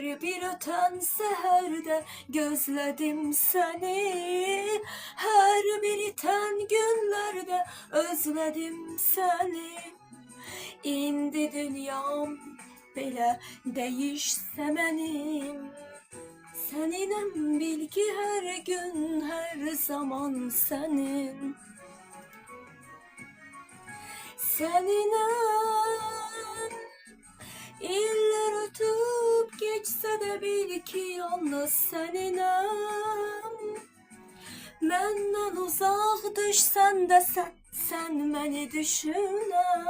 Her bir öten seherde gözledim seni. Her bir iten günlerde özledim seni. İndi dünyam belə değişse mənim. Seninem bil ki her gün her zaman senin. Seninem iller ötüp geçse de bil ki yalnız seninem. Menden uzak düşsen de sen beni düşünen.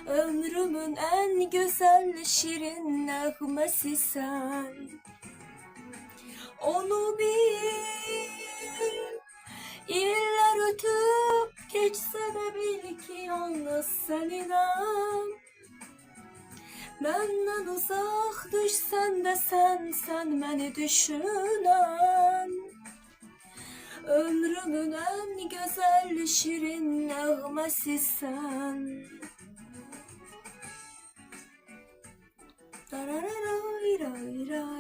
Ömrümün en güzel şirin nəğməsi sen. Onu bil, iller ötüp geçse de bil ki yalnız seninem. Benden uzak düşsen de sen beni düşünen. Ömrümün en güzel şirin nəğməsi sen. Da ra ra ra ra ra.